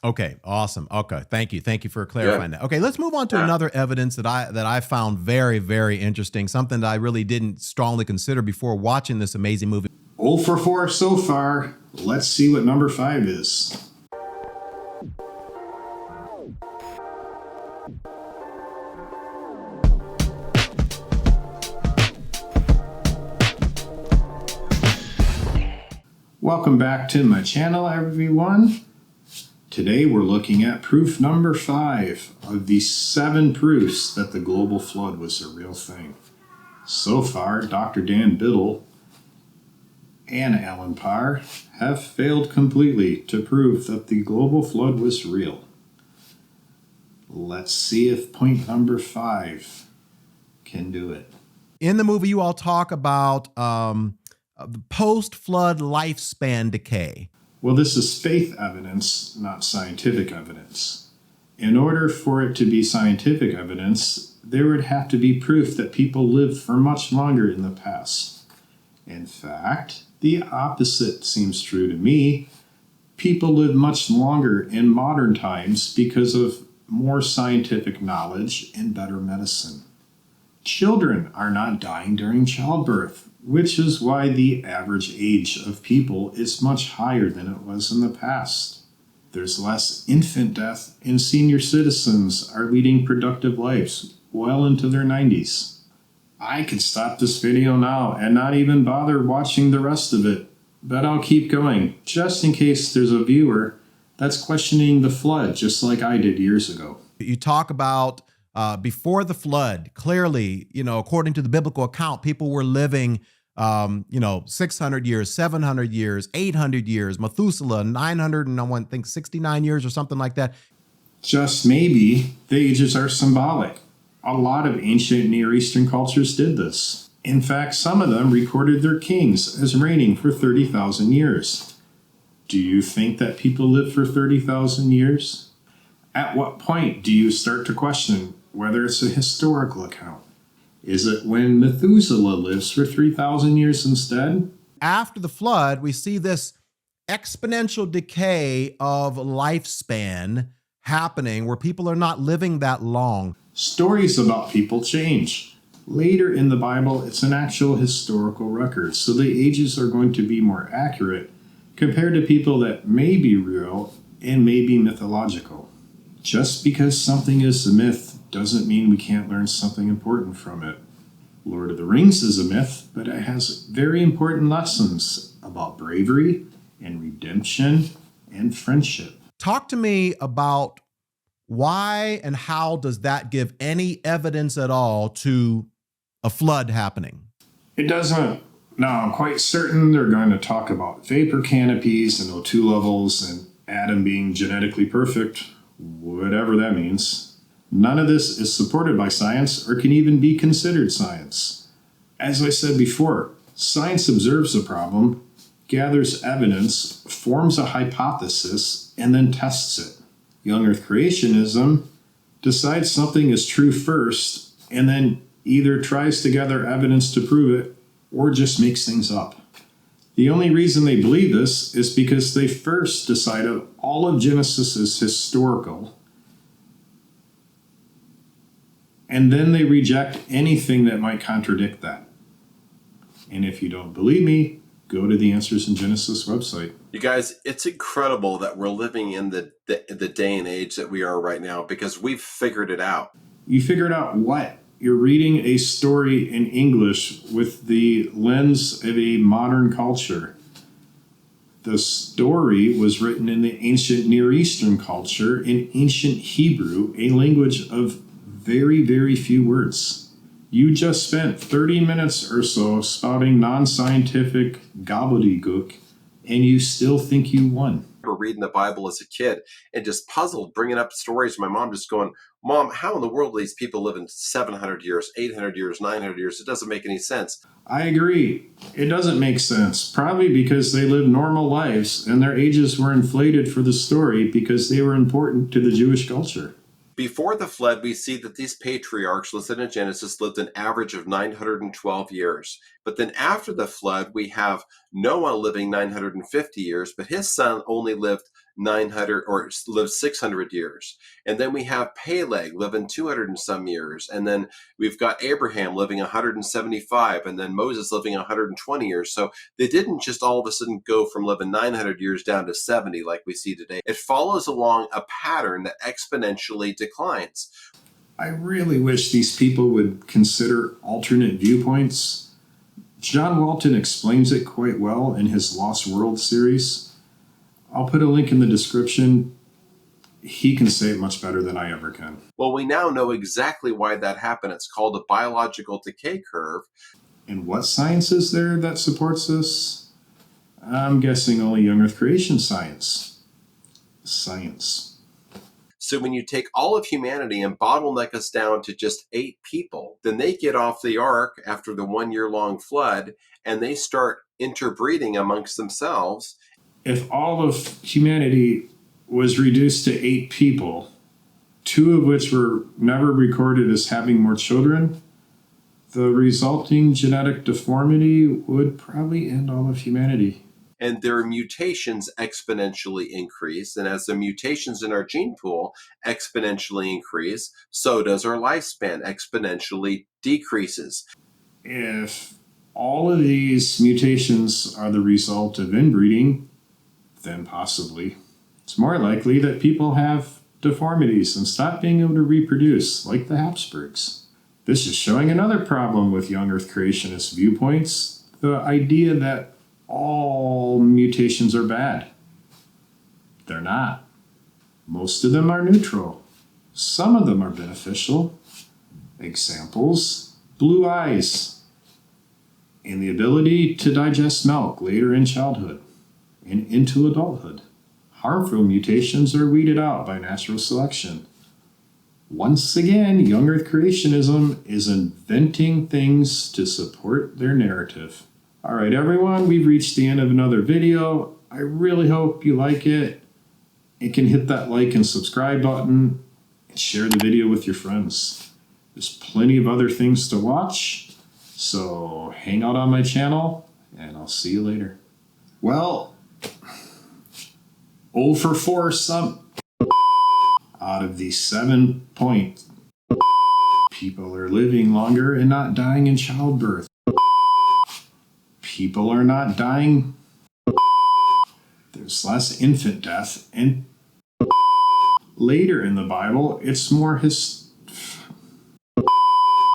Okay, awesome. Okay, thank you. Thank you for Yeah. clarifying that. Okay, let's move on to Yeah. another evidence that I found very, very interesting, something that I really didn't strongly consider before watching this amazing movie. 0 for 4 so far. Let's see what number 5 is. Welcome back to my channel, everyone. Today we're looking at proof number 5 of the 7 proofs that the global flood was a real thing. So far, Dr. Dan Biddle and Allan Parr have failed completely to prove that the global flood was real. Let's see if point number 5 can do it. In the movie, you all talk about the post-flood lifespan decay. Well, this is faith evidence, not scientific evidence. In order for it to be scientific evidence, there would have to be proof that people lived for much longer in the past. In fact, the opposite seems true to me. People live much longer in modern times because of more scientific knowledge and better medicine. Children are not dying during childbirth, which is why the average age of people is much higher than it was in the past. There's less infant death, and senior citizens are leading productive lives well into their 90s. I could stop this video now and not even bother watching the rest of it, but I'll keep going, just in case there's a viewer that's questioning the flood, just like I did years ago. You talk about before the flood, clearly, according to the biblical account, people were living 600 years, 700 years, 800 years, Methuselah, 900 and I think 69 years or something like that. Just maybe the ages are symbolic. A lot of ancient Near Eastern cultures did this. In fact, some of them recorded their kings as reigning for 30,000 years. Do you think that people live for 30,000 years? At what point do you start to question whether it's a historical account? Is it when Methuselah lives for 3,000 years instead? After the flood, we see this exponential decay of lifespan happening where people are not living that long. Stories about people change. Later in the Bible, it's an actual historical record, so the ages are going to be more accurate compared to people that may be real and may be mythological. Just because something is a myth doesn't mean we can't learn something important from it. Lord of the Rings is a myth, but it has very important lessons about bravery and redemption and friendship. Talk to me about why and how does that give any evidence at all to a flood happening? It doesn't. Now, I'm quite certain they're going to talk about vapor canopies and O2 levels and Adam being genetically perfect, whatever that means. None of this is supported by science or can even be considered science. As I said before, science observes a problem, gathers evidence, forms a hypothesis, and then tests it. Young Earth creationism decides something is true first and then either tries to gather evidence to prove it or just makes things up. The only reason they believe this is because they first decided all of Genesis is historical, and then they reject anything that might contradict that. And if you don't believe me, go to the Answers in Genesis website. You guys, it's incredible that we're living in the day and age that we are right now because we've figured it out. You figured out what? You're reading a story in English with the lens of a modern culture. The story was written in the ancient Near Eastern culture in ancient Hebrew, a language of very, very few words. You just spent 30 minutes or so spouting non-scientific gobbledygook, and you still think you won. I remember reading the Bible as a kid and just puzzled, bringing up stories. My mom just going, Mom, how in the world do these people live in 700 years, 800 years, 900 years? It doesn't make any sense. I agree. It doesn't make sense. Probably because they lived normal lives and their ages were inflated for the story because they were important to the Jewish culture. Before the flood, we see that these patriarchs listed in Genesis lived an average of 912 years. But then after the flood, we have Noah living 950 years, but his son only lived 900 or lived 600 years. And then we have Peleg living 200 and some years. And then we've got Abraham living 175, and then Moses living 120 years. So they didn't just all of a sudden go from living 900 years down to 70 like we see today. It follows along a pattern that exponentially declines. I really wish these people would consider alternate viewpoints. John Walton explains it quite well in his Lost World series. I'll put a link in the description. He can say it much better than I ever can. Well, we now know exactly why that happened. It's called a biological decay curve. And what science is there that supports this? I'm guessing only young earth creation science. So when you take all of humanity and bottleneck us down to just 8 people, then they get off the ark after the 1-year-long flood, and they start interbreeding amongst themselves. If all of humanity was reduced to 8 people, 2 of which were never recorded as having more children, the resulting genetic deformity would probably end all of humanity. And their mutations exponentially increase. And as the mutations in our gene pool exponentially increase, so does our lifespan exponentially decreases. If all of these mutations are the result of inbreeding, then possibly it's more likely that people have deformities and stop being able to reproduce, like the Habsburgs. This is showing another problem with young earth creationist viewpoints, the idea that all mutations are bad. They're not. Most of them are neutral. Some of them are beneficial. Examples: blue eyes and the ability to digest milk later in childhood and into adulthood. Harmful mutations are weeded out by natural selection. Once again, young earth creationism is inventing things to support their narrative. All right, everyone, we've reached the end of another video. I really hope you like it. You can hit that like and subscribe button and share the video with your friends. There's plenty of other things to watch, so hang out on my channel, and I'll see you later. Well, 0 for 4 some out of these 7 points. People are living longer and not dying in childbirth. People are not dying. There's less infant death, and later in the Bible, it's more